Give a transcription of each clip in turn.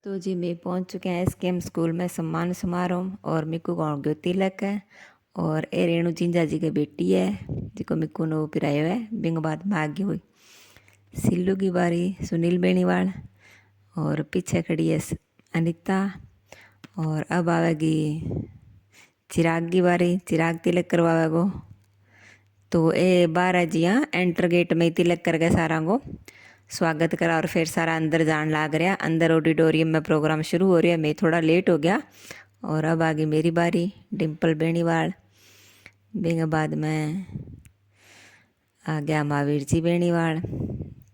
तो जी मैं पहुंच चुके हैं एसकेएम स्कूल में सम्मान समारोह और मिक्कू गाँव गयो तिलक है और ए रेणु जिंजा जी की बेटी है जिको मिक्कू नो पिरायो है बिंग बाद में आगे हुई सिल्लू की बारी सुनील बेनीवाल और पीछे खड़ी है अनिता और अब आवेगी चिराग की बारी चिराग तिलक करवावेगो। तो ये 12 जी हाँ एंटर गेट में तिलक करके सारा को स्वागत करा और फिर सारा अंदर जान लाग रहा। अंदर ऑडिटोरियम में प्रोग्राम शुरू हो रहा है। मैं थोड़ा लेट हो गया और अब आ गई मेरी बारी डिम्पल बेनीवाल। बिंग बाद में आ गया महावीर जी बेनीवाल।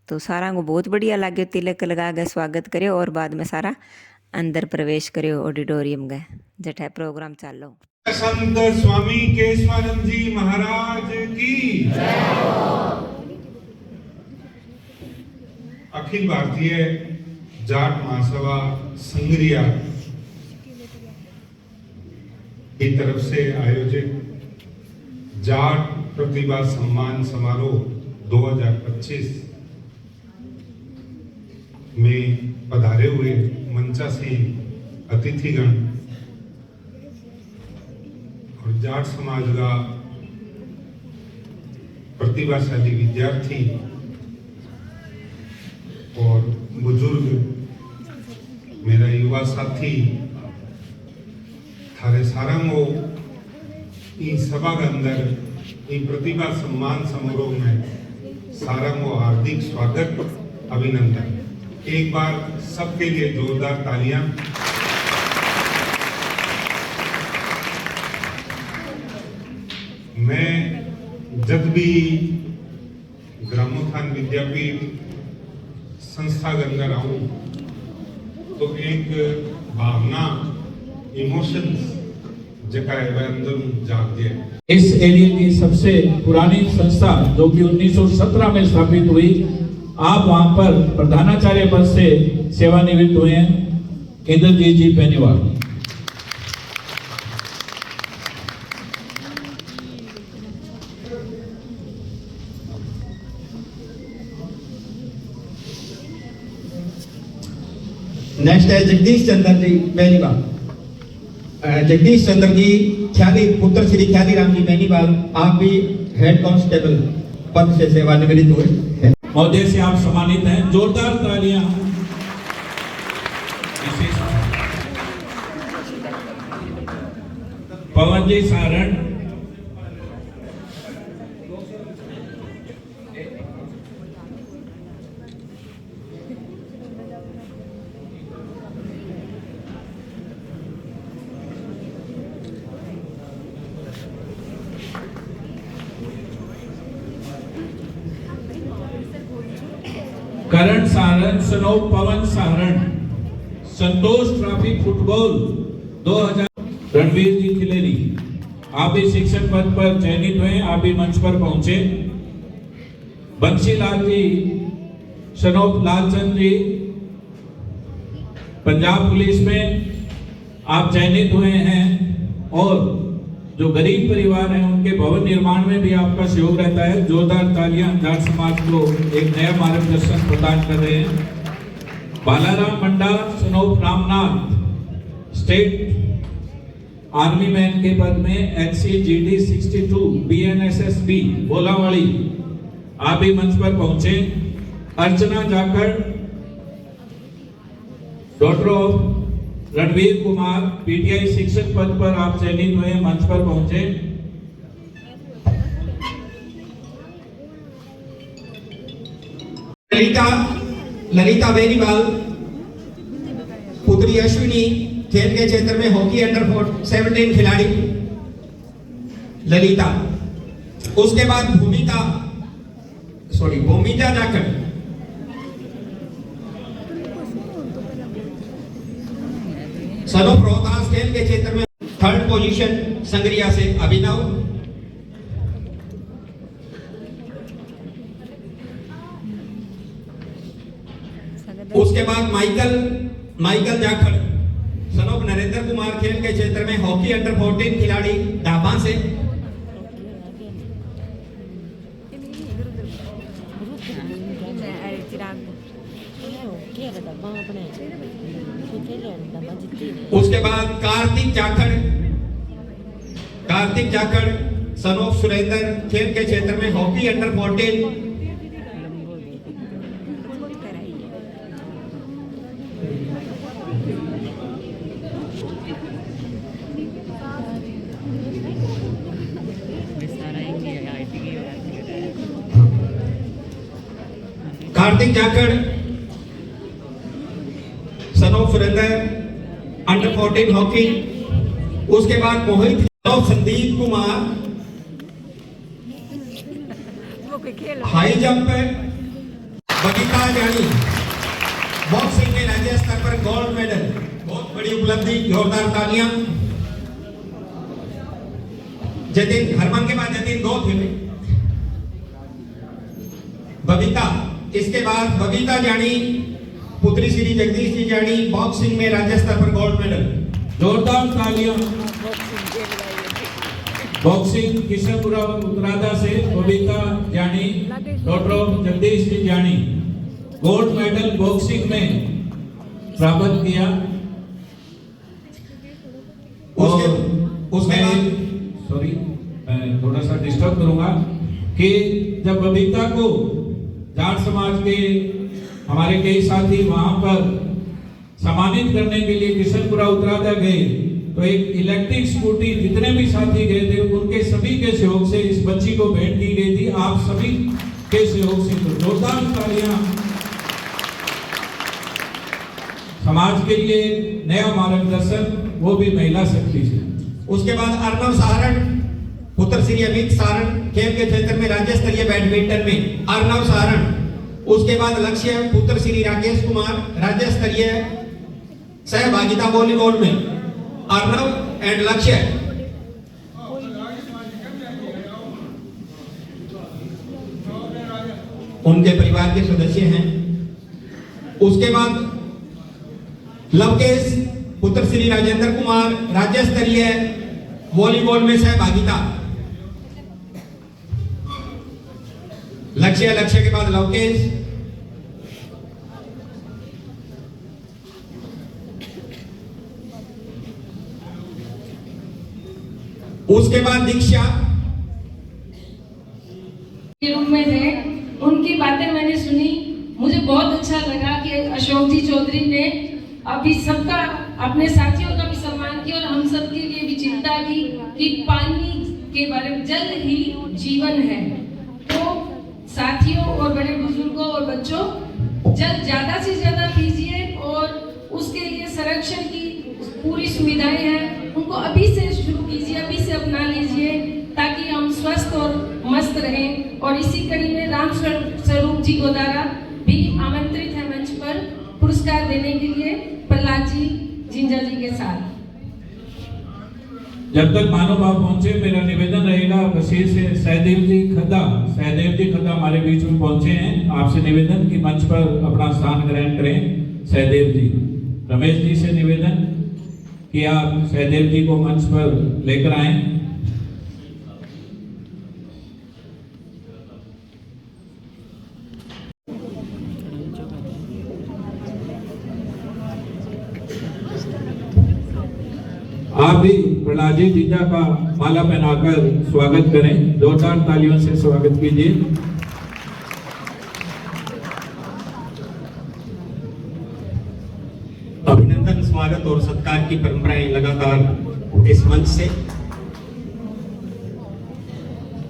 तो सारा को बहुत बढ़िया लगे तिलक लगा के स्वागत करो और बाद में सारा अंदर प्रवेश करो ऑडिटोरियम गए जठे प्रोग्राम चालो। संत स्वामी केशवानंद जी महाराज की अखिल भारतीय जाट महासभा संग्रिया की तरफ से आयोजित जाट प्रतिभा सम्मान समारोह 2025 में पधारे हुए मंचासीन अतिथिगण और जाट समाज का प्रतिभाशाली विद्यार्थी और बुजुर्ग मेरा युवा साथी थारे सारंगो इस सभा के अंदर इन प्रतिभा सम्मान समारोह में सारंगो हार्दिक स्वागत अभिनंदन। एक बार सबके लिए जोरदार तालियां। मैं जब भी ग्रामोत्थान विद्यापीठ संस्था के अंदर आऊं तो एक भावना इमोशंस जका है वह अंदर जागती है। इस एरिया की सबसे पुरानी संस्था जो कि 1917 में स्थापित हुई, आप वहां पर प्रधानाचार्य पद से सेवानिवृत्त हुए हैं इंद्रजीत जी बेनीवाल। नेक्स्ट है जगदीश चंद्र जी बेनीवाल। जगदीश चंद्र जी ख्याली पुत्र श्री ख्याली राम जी बेनीवाल, आप भी हेड कांस्टेबल पद से सेवानिवृत्त हुए। महोदय से आप सम्मानित हैं, जोरदार तालियां। पवन जी सारण, करण सारण, सनो पवन सारण, संतोष ट्रॉफी फुटबॉल 2000। रणवीर जी खिलेरी, आप भी शिक्षक पद पर चयनित हुए, आप भी मंच पर पहुंचे। बंशीलाल जी, सनोप लालचंद जी, पंजाब पुलिस में आप चयनित हुए हैं और जो गरीब परिवार हैं उनके भवन निर्माण में भी आपका सहयोग रहता है। जोरदार तालियां जाट समाज को एक नया मार्गदर्शन प्रदान कर रहे हैं। बालाराम मंडा, Sanop Ramnath, state army man के पद में HCGD 62 BNSSB बोलावाड़ी, आप भी मंच पर पहुंचे। Archana Jakhar, daughter of Ranveer Kumar, PTI शिक्षक पद पर आप चयनित हुए, मंच पर पहुंचे। ललिता बेनीवाल, पुत्री अश्विनी, खेल के क्षेत्र में हॉकी अंडर 17 खिलाड़ी ललिता। उसके बाद भूमिका जाखड़, सनोप रोहतास, खेल के क्षेत्र में 3rd पोजीशन संग्रिया से अभिनव। उसके बाद माइकल जाखड़, सनोप नरेंद्र कुमार, खेल के क्षेत्र में हॉकी अंडर 14 खिलाड़ी डाबा से। उसके बाद कार्तिक जाखड़ सन ऑफ सुरेंद्र खेल के क्षेत्र में hockey under 14। Kartik Jakhar son of Surendra under 14 hockey. उसके बाद मोहित संदीप कुमार हाई जंप बगीता जानी बॉक्सिंग में राज्य स्तर पर गोल्ड मेडल, बहुत बड़ी उपलब्धि, जोरदार तालियां। जतिन हरमन के बाद जतिन 2 थे बबीता। इसके बाद बबीता जानी पुत्री श्री जगदीश जी जानी बॉक्सिंग में राज्य स्तर पर गोल्ड मेडल। जोरदार तालियां। बॉक्सिंग किशनपुरा उत्तरादा से बबीता जानी डॉक्टर जगदीश जी जानी गोल्ड मेडल बॉक्सिंग में प्राप्त किया। उसके बाद सॉरी मैं थोड़ा सा डिस्टर्ब करूंगा कि जब बबीता को जाट समाज के हमारे कई साथी वहां पर सम्मानित करने के लिए किशनपुरा उत्तरादा गए तो एक इलेक्ट्रिक स्कूटी जितने भी साथी गए थे उनके सभी के सहयोग से इस बच्ची को भेंट की गई थी। आप सभी के सहयोग से तो जोरदार तालियां। समाज के लिए नया मार्गदर्शन, वो भी महिला शक्ति से। उसके बाद अर्नव सारण पुत्र श्री अमित सारण खेल के क्षेत्र में राज्य स्तरीय बैडमिंटन में अर्नव सारण। उसके बाद लक्ष्य पुत्र श्री राकेश कुमार राज्य स्तरीय सहभागिता वॉलीबॉल में अर्नव एंड लक्ष्य। उनके परिवार के सदस्य हैं। उसके बाद लवकेश पुत्र श्री राजेंद्र कुमार राज्य स्तरीय वॉलीबॉल में सहभागिता। लक्ष्य के बाद लवकेश। उसके बाद दीक्षा के रूप में थे, उनकी बातें मैंने सुनी। मुझे बहुत अच्छा लगा कि अशोक जी चौधरी ने अभी सबका, अपने साथियों का भी सम्मान किया और हम सब के लिए भी चिंता की कि पानी के बारे में, जल ही जीवन है। तो साथियों और बड़े बुजुर्गों और बच्चों, जल ज्यादा से ज्यादा पीजिए और उसके लिए संरक्षण की पूरी सुविधाएं हैं, उनको अभी से शुरू कीजिए, अभी से अपना लीजिए ताकि हम स्वस्थ और मस्त रहें। और इसी कड़ी में राम स्वरूप जी गोदारा भी आमंत्रित है मंच पर पुरस्कार देने के लिए प्रहलाद जी जिंजा जी के साथ। जब तक महानुभाव पहुंचे, मेरा निवेदन रहेगा बशीर से सहदेव जी खद्दा हमारे बीच में पहुंचे हैं। आपसे निवेदन कि मंच पर अपना स्थान ग्रहण करें। सहदेव जी, रमेश जी से निवेदन कि आप सहदेव जी को मंच पर लेकर आएं। आप भी प्रहलाद जी जिंजा का माला पहनाकर स्वागत करें। जोरदार तालियों से स्वागत कीजिए। अभिनंदन, स्वागत और सत्कार की परंपराएं लगातार इस मंच से,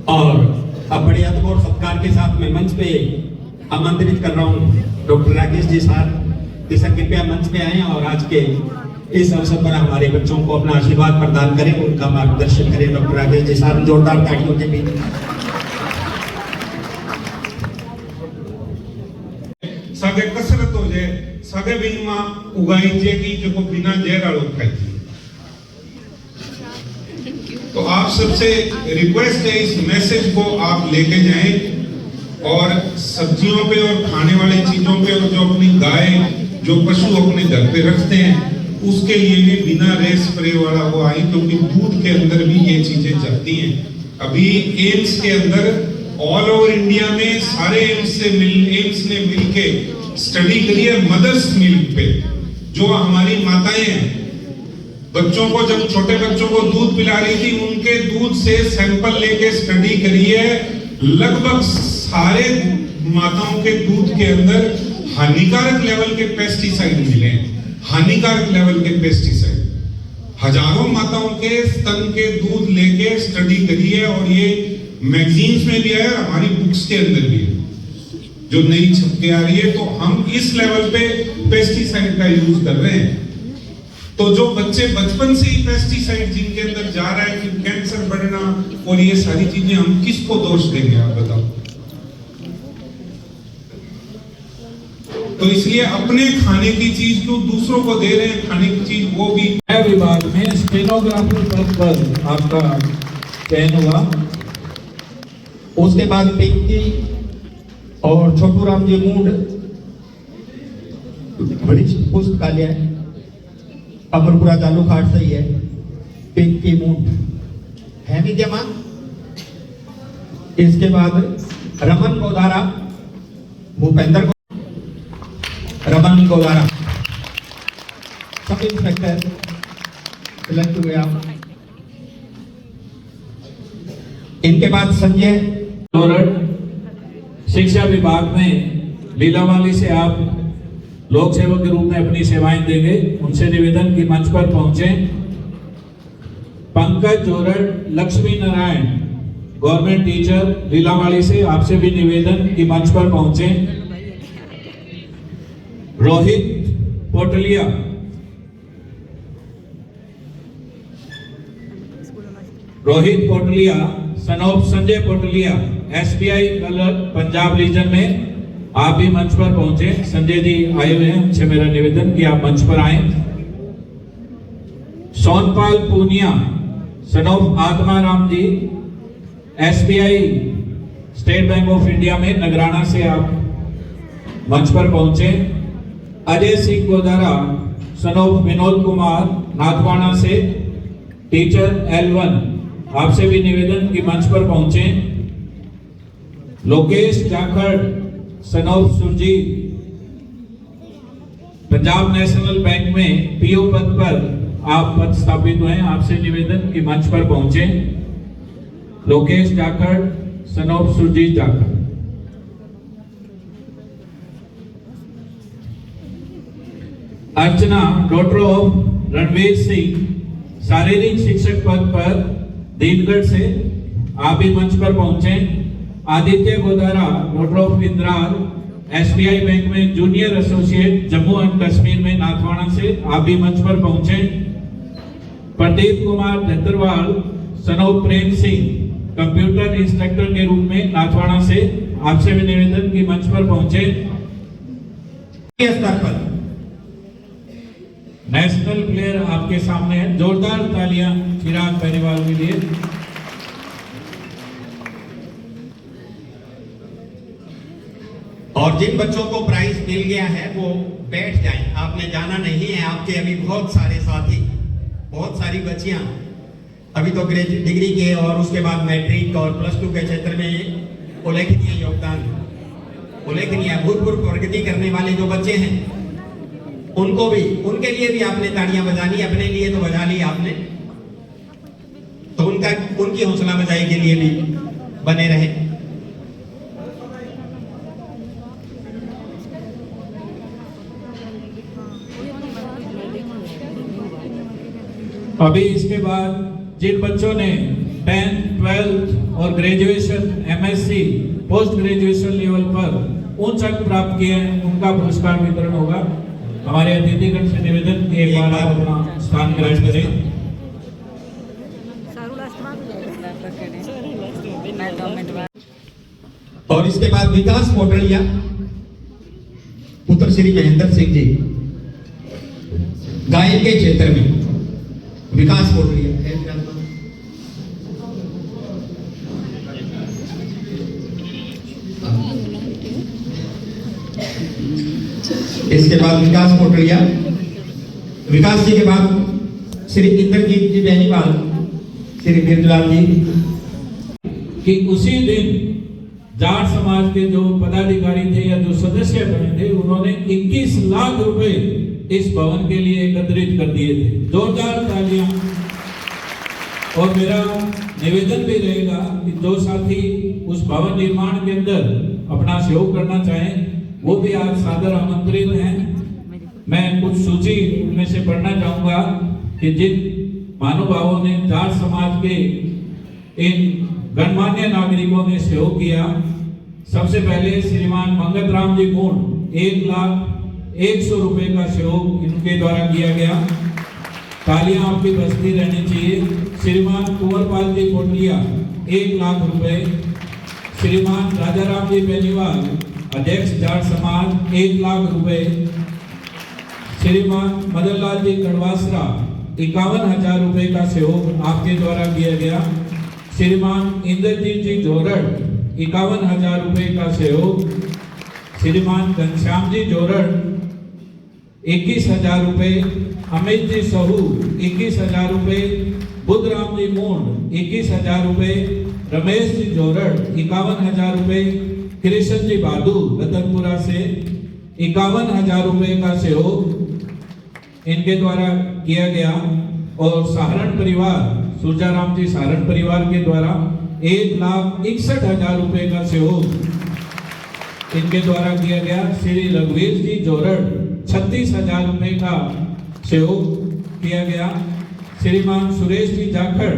और अब बड़े अदब और सत्कार के साथ मैं मंच पे आमंत्रित कर रहा हूं डॉक्टर राकेश जी साहब कि सर कृपया मंच पे आए और आज के इस अवसर पर हमारे बच्चों को अपना आशीर्वाद प्रदान करें, उनका मार्गदर्शन करें। डॉक्टर राकेश जी साहब जोरदार तालियों के बीच। सागे कसरत हो जाए, सागे बीन में उगाई जाएगी जो को बिना जहर आलो खाई। तो आप सबसे रिक्वेस्ट है इस मैसेज को आप लेके जाएं और सब्जियों पे और खाने वाली चीजों पे और जो अपनी गाय, जो पशु अपने घर पे रखते हैं उसके लिए भी बिना रेस स्प्रे वाला वो आई, क्योंकि दूध के अंदर भी ये चीजें जाती हैं। अभी एम्स के अंदर ऑल ओवर इंडिया में सारे एम्स ने मिलके स्टडी करी है मदर्स मिल्क पे, जो हमारी माताएं हैं, बच्चों को जब छोटे बच्चों को दूध पिला रही थी, उनके दूध से सैंपल लेके स्टडी करी है, लगभग सारे माताओं के दूध के अंदर हानिकारक लेवल के पेस्टिसाइड मिले हैं, हानिकारक लेवल के पेस्टिसाइड। हजारों माताओं के स्तन के दूध लेके स्टडी करी है और ये मैगजीन्स में भी है और हमारी बुक्स के अंदर भी है, जो नई छप के आ रही है। तो हम इस लेवल पे पेस्टिसाइड का यूज कर रहे हैं। तो जो बच्चे बचपन से ही पेस्टिसाइड जिनके अंदर जा रहा है, फिर कैंसर बढ़ना और ये सारी चीजें, हम किसको दोष देंगे आप बताओ? तो इसलिए अपने खाने की चीज को दूसरों को दे रहे हैं, खाने की चीज वो भी। विभाग में स्टेनोग्राफर पद पर आपका चयन हुआ। उसके बाद पिंकी और छोटू राम जी मूड वरिष्ठ पुस्तकालय अमरपुरा जालूखाट से ही है। पिंकी मूड है विद्यमान। इसके बाद Raman Godara, Bhupendra Raman Godara sub inspector select हुए आप। इनके बाद संजय शिक्षा विभाग में लीलावाली से आप लोक सेवक के रूप में अपनी सेवाएं देंगे, उनसे निवेदन की मंच पर पहुंचे। पंकज जोरड़ लक्ष्मी नारायण गवर्नमेंट टीचर लीलावाली से आपसे भी निवेदन की मंच पर पहुंचे। Rohit Potliya son of Sanjay Potliya SBI कलर पंजाब रीजन में आप भी मंच पर पहुंचे। संजय जी आए हुए हैं, उनसे मेरा निवेदन कि आप मंच पर आए। Sonpal Poonia son of Atmaram ji SBI State Bank of India में नगराना से आप मंच पर पहुंचे। अजय सिंह गोदारा सन ऑफ विनोद कुमार नाथवाना से टीचर L1, आपसे भी निवेदन की मंच पर पहुंचे। Lokesh Jakhar son of Surjeet Punjab National Bank में पीओ पद पर आप पद स्थापित हुए हैं, आपसे निवेदन की मंच पर पहुंचे। Lokesh Jakhar son of Surjeet Jakhar. Archana daughter of Ranveer Singh शारीरिक शिक्षक पद पर दीनगढ़ से आप भी मंच पर पहुंचे। Aditya Godara daughter of Indral SBI bank में junior associate Jammu and Kashmir में नाथवाना से आप भी मंच पर पहुंचे। Pradeep Kumar Dhatarwal son of Prem Singh computer instructor के रूप में नाथवाना से आपसे भी निवेदन की मंच पर पहुंचे। स्तर पर नेशनल प्लेयर आपके सामने है, जोरदार तालियां चिराग बेनीवाल के लिए। और जिन बच्चों को प्राइज मिल गया है वो बैठ जाएं, आपने जाना नहीं है। आपके अभी बहुत सारे साथी, बहुत सारी बच्चियां अभी तो ग्रेजुएट डिग्री के और उसके बाद मैट्रिक और +2 के क्षेत्र में उल्लेखनीय योगदान, उल्लेखनीय भूतपूर्व प्रगति करने वाले जो बच्चे हैं, उनको भी, उनके लिए भी आपने तालियां बजानी। अपने लिए तो बजा ली आपने, तो उनकी हौसला बजाई के लिए भी बने रहे। अभी इसके बाद जिन बच्चों ने 10th, 12th और graduation MSc post graduation level पर उच्च अंक प्राप्त किए हैं, उनका पुरस्कार वितरण होगा। हमारे अतिथिगण से निवेदन कि एक बार आप अपना स्थान ग्रहण करें। और इसके बाद विकास पोटलिया पुत्र श्री महेंद्र सिंह जी गायन के क्षेत्र में। विकास पोटलिया है। इसके बाद विकास पोटलिया, विकास जी के बाद श्री इंद्रजीत जी बेनीवाल, श्री बिरलाल जी। कि उसी दिन जाट समाज के जो पदाधिकारी थे या जो सदस्य बने थे, उन्होंने 21 लाख रुपए इस भवन के लिए एकत्रित कर दिए थे। जोरदार तालियां। और मेरा निवेदन भी रहेगा कि जो साथी उस भवन निर्माण के अंदर अपना सहयोग करना चाहें वो भी आज सादर आमंत्रित हैं। मैं कुछ सूची में से पढ़ना चाहूंगा कि जिन महानुभावों ने जाट समाज के इन गणमान्य नागरिकों ने सहयोग किया। सबसे पहले श्रीमान मंगत राम जी मूंड 1,01,00,000 रुपए का सहयोग इनके द्वारा किया गया। तालियां आपकी बजती रहनी चाहिए। श्रीमान कुंवरपाल जी कोटलिया 1,00,000 रुपए। श्रीमान राजाराम जी बेनीवाल अध्यक्ष जाट समाज 1,00,000 रुपए। श्रीमान मदनलाल जी कड़वासरा 51,000 रुपए का सहयोग आपके द्वारा किया गया। श्रीमान इंद्रजीत जी जोरड़ 51,000 रुपए का सहयोग। श्रीमान घनश्याम जी जोरड़ 21,000 रुपए। अमित जी सहू 21,000 रुपए। बुद्धराम जी मूंड 21,000 रुपए। रमेश जी जोरड़ 51,000 रुपए। कृष्ण जी बहादुर रतनपुरा से 51,000 रुपए का सहयोग इनके द्वारा किया गया। और सहारण परिवार सुरजाराम जी सहारण परिवार के द्वारा 1,61,000 रुपए का सहयोग इनके द्वारा किया गया। श्री रघुवीर जी जोरड़ 36,000 रुपए का सहयोग किया गया। श्रीमान सुरेश जी जाखड़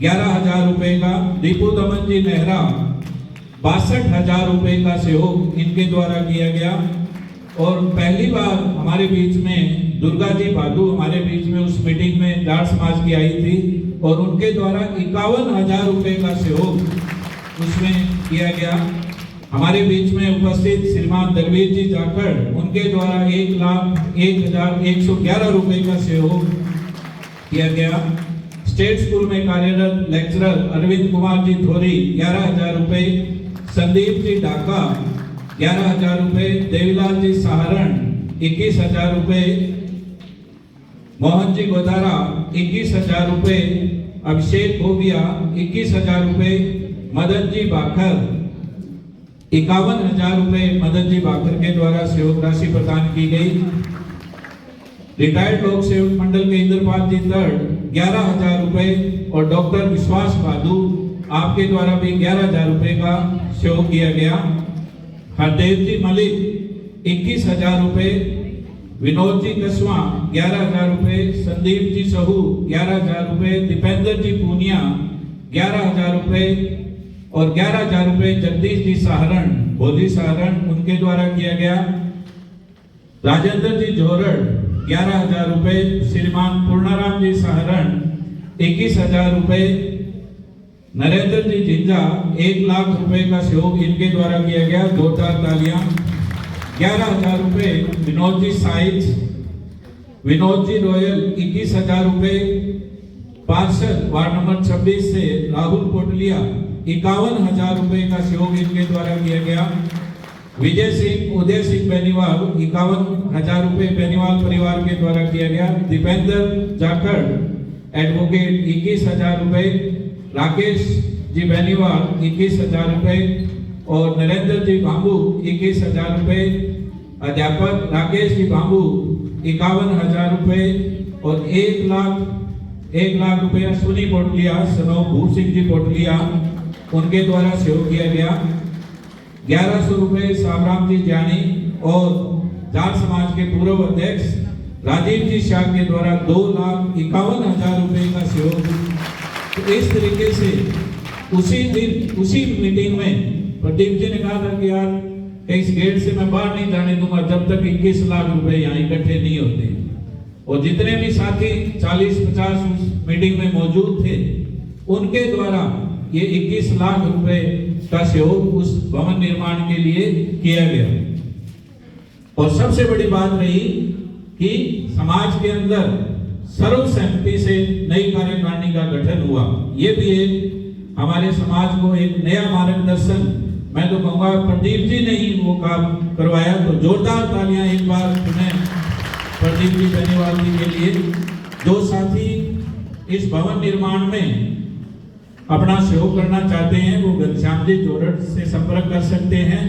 11,000 रुपए का। दीपू दमन जी नेहरा 62,000 रुपए का सहयोग इनके द्वारा किया गया। और पहली बार हमारे बीच में दुर्गा जी बादू हमारे बीच में उस मीटिंग में जाट समाज की आई थी और उनके द्वारा 51,000 रुपए का सहयोग उसमें किया गया। हमारे बीच में उपस्थित श्रीमान दलवीर जी जाखड़ उनके द्वारा 1,01,111 रुपए का सहयोग किया गया। स्टेट स्कूल में कार्यरत लेक्चरर अरविंद कुमार जी थोरी 11,000 रुपए। संदीप जी ढाका 11,000 रुपए। देवीलाल जी सहारण 21,000 रुपए। मोहन जी गोदारा 21,000 रुपए। अभिषेक भोगिया 21,000 रुपए। मदन जी बाखर 51,000 रुपए मदन जी बाखर के द्वारा सहयोग राशि प्रदान की गई। रिटायर्ड लोक सेवक मंडल के इंद्रपाल जी तर्ड 11,000 रुपए। और डॉक्टर विश्वास बादू आपके द्वारा भी 11,000 रुपए का सहयोग किया गया। हरदेव जी मलिक 21,000 रुपए। विनोद जी कसवा 11,000 रुपए। संदीप जी सहू 11,000 रुपए। दीपेंद्र जी पूनिया 11,000 रुपए। और 11,000 रुपए जगदीश जी सहारण बोधी सहारण उनके द्वारा किया गया। राजेंद्र जी जोरड़ 11,000 रुपए। श्रीमान पूर्णाराम जी सहारण 21,000 रुपए। नरेंद्र जी जिंजा 1,00,000 रुपए का सहयोग इनके द्वारा किया गया। जोरदार तालियां। 11,000 रुपए विनोद जी साइज। विनोद जी रॉयल 21,000 रुपए। पार्षद वार्ड नंबर 26 से राहुल कोटलिया 51,000 रुपए का सहयोग इनके द्वारा किया गया। विजय सिंह उदय सिंह बेनीवाल 51,000 रुपए बेनीवाल परिवार के द्वारा किया गया। दीपेंद्र जाखड़ एडवोकेट 21,000 रुपए। राकेश जी बेनीवाल 21,000 रुपए। और नरेंद्र जी बाबू 21,000 रुपए। अध्यापक राकेश जी बाबू 51,000 रुपए। और 1,00,000 रुपया सुनी पोटलिया सनो भूप सिंह जी पोटलिया उनके द्वारा सहयोग किया गया। 1,100 रुपए सावराम जी जानी और जाट समाज के पूर्व अध्यक्ष राजीव जी शाह के द्वारा 2,51,000 रुपए का सहयोग। तो इस तरीके से उसी दिन उसी मीटिंग में प्रदीप जी ने कहा था कि यार इस गेट से मैं बाहर नहीं जाने दूंगा जब तक 21 लाख रुपए यहाँ इकट्ठे नहीं होते। और जितने भी साथी 40-50 उस मीटिंग में मौजूद थे उनके द्वारा ये 21 लाख रुपए का सहयोग उस भवन निर्माण के लिए किया गया। और सबसे बड़ी बात रही कि समाज के अंदर सर्वसहमति से नई कार्यकारिणी का गठन हुआ। ये भी एक हमारे समाज को एक नया मार्गदर्शन, मैं तो कहूँगा प्रदीप जी ने ही वो काम करवाया। तो जोरदार तालियां एक बार पुनः प्रदीप जी बेनीवाल जी के लिए। जो साथी इस भवन निर्माण में अपना सहयोग करना चाहते हैं वो घनश्याम जी जोरड़ से संपर्क कर सकते हैं।